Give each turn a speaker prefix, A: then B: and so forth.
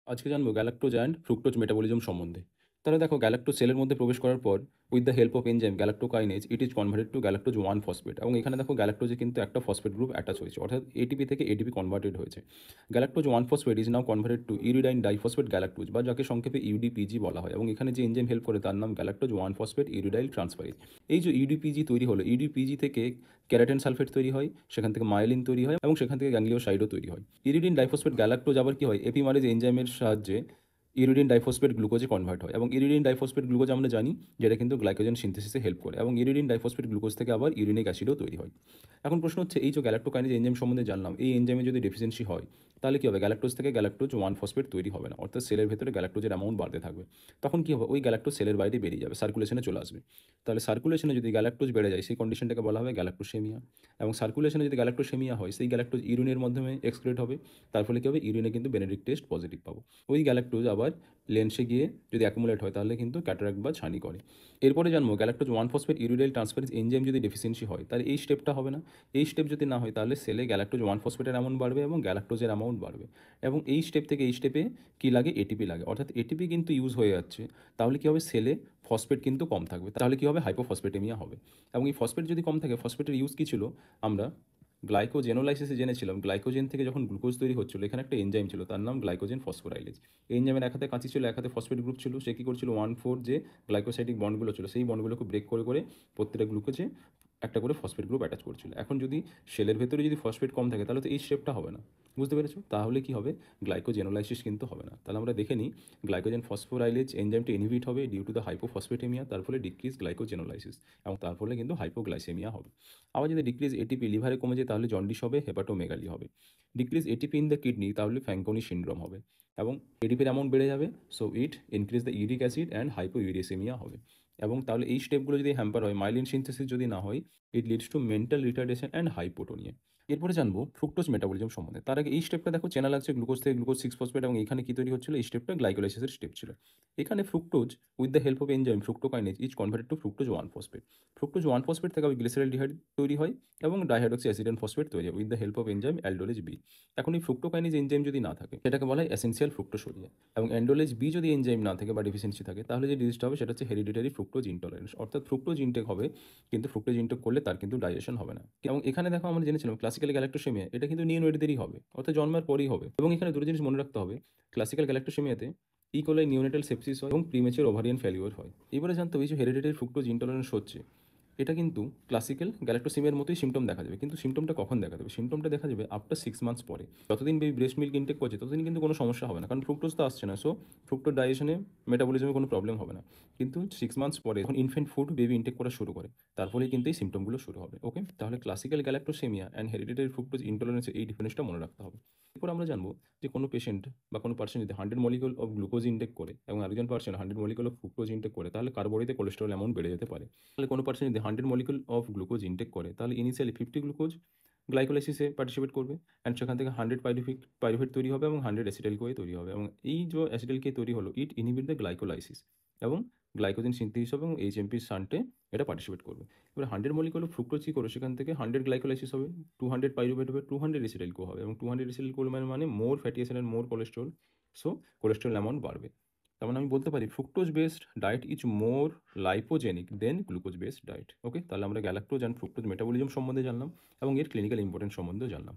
A: আজকে জানবো galactose and fructose metabolism সম্বন্ধে। তাহলে দেখো গ্যালাক্টোজ সেলের মধ্যে প্রবেশ করার পর with the help of enzyme galactokinase it is converted to galactose 1 phosphate এবং এখানে দেখো গ্যালাক্টোজে কিন্তু একটা ফসফেট গ্রুপ অ্যাটাচ হয়েছে, অর্থাৎ এটিপি থেকে এটিপি কনভার্টেড হয়েছে। Galactose 1 phosphate is now converted to uridine diphosphate galactose বা যাকে সংক্ষেপে ইউডিপিজি বলা হয়, এবং এখানে যে এনজাইম হেল্প করে তার নাম গ্যালাক্টোজ 1 ফসফেট ইরিডাইল ট্রান্সফারেজ। এই যে ইউডিপিজি তৈরি হলো, ইউডিপিজি থেকে ক্যারাটেন সালফেট তৈরি হয়, সেখান থেকে মায়োলিন তৈরি হয় এবং সেখান থেকে গ্যাংলিওসাইডও তৈরি হয়। ইরিডিন ডাইফসফেট গ্যালাক্টোজ আবার কি হয়, এপিমারেজ এনজাইমের সাহায্যে ইরিডিন ডাইফসফেট গ্লুকোজে কনভার্ট হয়, এবং ইরিডিন ডাইফসফেট গ্লুকোজ আমরা জানি যেটা কিন্তু গ্লাইকোজেন সিনথেসিসে হেল্প করে, এবং ইরিডিন ডাইফসফেট গ্লুকোজ থেকে আবার ইউরিনিক অ্যাসিডও তৈরি হয়। এখন প্রশ্ন হচ্ছে, এই যে গ্যালাক্টোকাইনেজ এনজাইম সম্বন্ধে জানলাম, এই এনজাইমে যদি ডেফিসিয়েন্সি হয় তাহলে কী হবে, গ্যালাক্টোজ থেকে গ্যালাক্টোজ 1 ফসফেট তৈরি হবে না, অর্থাৎ সেলের ভেতরে গ্যালাক্টোজের অ্যামাউন্ট বাড়তে থাকবে। তখন কী হবে, ওই গ্যালাক্টোজ সেলের বাইরে বেরিয়ে যাবে, সার্কুলেশনে চলে আসবে। তাহলে সার্কুলেশনে যদি গ্যালাক্টোজ বেড়ে যায় সেই কন্ডিশনটাকে বলা হবে গ্যালাক্টোসেমিয়া, এবং সার্কুলেশনে যদি গ্যালাক্টোসেমিয়া হয় সেই গ্যালাক্টোজ ইউরিনের মাধ্যমে এক্সক্রিট হবে। তার ফলে কী হবে, ইউরিনে কিন্তু বেনেডিক্ট টেস্ট পজিটিভ পাবো। ওই গ্যালাক্টোজ আবার লেন্সে গিয়ে যদি অ্যাকুমুলেট হয় তাহলে কিন্তু ক্যাটারাক্ট বা ছানি করে। এরপরে জানবো গ্যালাক্টোজ 1 ফসফেট ইউরিডাইল ট্রান্সফারেজ এনজাইম যদি ডেফিসিয়েন্সি হয় তাহলে এই স্টেপটা হবে না। এই স্টেপ যদি না হয় তাহলে সেলে গ্যালাক্টোজ 1 ফসফেটের অ্যামাউন্ট বাড়বে এবং গ্যালাক্টোজের অ্যামাউন্ট বাড়বে, এবং এই স্টেপ থেকে এই স্টেপে কী লাগে, এটিপি লাগে, অর্থাৎ এটিপি কিন্তু ইউজ হয়ে যাচ্ছে। তাহলে কী হবে, সেলে ফসফেট কিন্তু কম থাকবে, তাহলে কী হবে, হাইপোফসফেটেমিয়া হবে। এবং এই ফসফেট যদি কম থাকে, ফসফেটের ইউজ কী ছিল, আমরা গ্লাইকোজেনোলাইসিসে জেনেছিলাম গ্লাইকোজেন থেকে যখন গ্লুকোজ তৈরি হচ্ছিল এখানে একটা এনজাইম ছিল তার নাম গ্লাইকোজেন ফসফোরাইলেজ। এই এনজাইমের এক হাতে কাঁচি ছিল, এক হাতে ফসফেট গ্রুপ ছিল, সে কী করছিল, 1,4 যে গ্লাইকোসাইডিক বন্ডগুলো ছিল সেই বন্ডগুলোকে ব্রেক করে করে প্রত্যেকটা গ্লুকোজে একটা করে ফসফেট গ্রুপ অ্যাটাচ করছিল। এখন যদি সেলের ভেতরে যদি ফসফেট কম থাকে তাহলে তো এই স্টেপটা হবে না, বুঝতে পেরেছো? তাহলে কি হবে, গ্লাইকোজেনোলাইসিস কিন্তু হবে না। তাহলে আমরা দেখে নিই, গ্লাইকোজেন ফসফোরাইলেজ এনজাইমটি ইনহিবিট হবে ডিউ টু দ্য হাইপোফসফেটেমিয়া, তার ফলে ডিক্রিজ গ্লাইকোজেনোলাইসিস, এবং তার ফলে কিন্তু হাইপোগ্লাইসেমিয়া হবে। আবার যদি ডিক্রিজ এটিপি লিভারে কমে যায় তাহলে জন্ডিস হবে, হেপাটোমেগালি হবে। Decrease ATP in the kidney তাহলে ফ্যাঙ্কনি সিনড্রোম হবে, এবং এটিপির অ্যামাউন্ট বেড়ে যাবে, so it increase the uric acid and hypouricemia হবে। এবং তাহলে এই স্টেপগুলো যদি হ্যাম্পার হয়, মাইলিন সিনথেসিস যদি না হয়, it leads to mental retardation and hypotonia. এরপরে জানবো ফ্রুক্টোজ মেটাবলিজম সম্বন্ধে। তার আগে এই স্টেপটা দেখো, চেনা লাগছে গ্লুকোজ থেকে গ্লুকোজ 6 ফসফেট, এবং এখানে কি তৈরি হচ্ছিল, এই স্টেপটা গ্লাইকোলাইসিসের স্টেপ ছিল। এখানে fructose with the help of enzyme fructokinase is converted to fructose 1 phosphate. Fructose 1 phosphate থেকে আবার গ্লিসারলডিহাইড তৈরি হয় এবং ডাইহাইড্রক্সি অ্যাসিডেন ফসফেট তৈরি হয় with the help of enzyme aldolase B. এখন এই ফ্রুক্টোকাইনেজ এনজাইম যদি না থাকে সেটাকে বলা হয় এসেনশিয়াল ফ্রুক্টোসোরিয়া, এবং অ্যান্ডোলেজ বি যদি এনজাইম না থাকে বা ডেফিসিয়েন্সি থাকে তাহলে যে ডিজিজটা হবে সেটা হচ্ছে হেরিডিটারি ফ্রুক্টোজ ইনটলারেন্স, অর্থাৎ ফ্রুক্টোজ ইনটেক হবে কিন্তু ফ্রুক্টোজ ইনটেক করলে তার কিন্তু ডাইজেশন হবে না। এবং এখানে দেখো আমরা জেনেছিলাম ক্লাসিক্যাল গ্যালাক্টোসেমিয়া এটা কিন্তু নিওনেটদেরই হবে, অর্থাৎ জন্মের পরেই হবে। এবং এখানে দুটো জিনিস মনে রাখতে হবে, ক্লাসিক্যাল গ্যালাক্টোসেমিয়াতে ইকোলাই নিওনেটাল সেপসিস হয় এবং প্রিমেচার ওভারিয়ান ফেলিওর হয়। এবারে জানতে হবে, এই যে হেরিডিটারি ফ্রুক্টোজ ইনটলারেন্স হচ্ছে এটা কিন্তু ক্লাসিক্যাল গ্যালাক্টোসিমিয়ার মতোই সিমটম দেখা যাবে, কিন্তু সিমটমটা কখন দেখা যাবে, সিমটমটা দেখা যাবে আফটার 6 মান্থস পরে। যতদিন বেবি ব্রেস্ট মিল্ক ইনটেক করছে ততদিন কিন্তু কোনো সমস্যা হবে না, কারণ ফ্রুক্টোজ তো আসছে না, সো ফ্রুক্টোজ ডাইজেশনে মেটাবলিজমে কোনো প্রবলেম হবে না। কিন্তু 6 মান্থস পরে যখন ইনফেন্ট ফুড বেবি ইনটেক করা শুরু করে তারপরেই কিন্তু এই সিমটমগুলো শুরু হবে। ওকে, তাহলে classical galactosemia and hereditary fructose ইনটলারেন্সের এই ডিফারেন্সটা মনে রাখতে হবে। এরপর আমরা জানবো যে কোনো পেশেন্ট বা কোনো পার্সন যদি 100 মলিকুল অফ গ্লুকোজ ইনটেক করে এবং আরেকজন person 100 molecule of fructose intake করে তাহলে কার বডিতে কোলেস্টেরল অ্যামাউন্ট বেড়ে যেতে পারে। তাহলে কোনো পার্সন যদি 100 মলিকুল অফ গ্লুকোজ ইনটেক করে তাহলে ইনিশিয়ালি 50 গ্লুকোজ গ্লাইকোলাইসিসে পার্টিসিপেট করবে, অ্যান্ড সেখান থেকে 100 পাইরুভেট তৈরি হবে এবং 100 অ্যাসিটাইল কোয়ে তৈরি হবে, এবং এই যে অ্যাসিটাইল কে তৈরি হলো ইট ইনহিবিট দ্য গ্লাইকোলাইসিস এবং গ্লাইকোজেন সিনথেসিস হবে, এবং এইচএমপি শান্টে এটা পার্টিসিপেট করবে। এবার 100 মলিকুল অফ ফ্রুক্টোজ কী করে, সেখান থেকে 100 গ্লাইকোলাইসিস হবে, 200 পাইরুভেট হবে, 200 অ্যাসিটাইল কো হবে, এবং 200 অ্যাসিটাইল কো মানে more fatty acid and more cholesterol, so cholesterol amount বাড়বে। তার মানে আমি বলতে পারি fructose based diet is more lipogenic than glucose based diet. Okay, তাহলে আমরা গ্যালাক্টোজ অ্যান্ড ফ্রুক্টোজ মেটাবলিজম সম্বন্ধে জানলাম এবং এর ক্লিনিক্যাল ইম্পর্টেন্স সম্বন্ধেও জানলাম।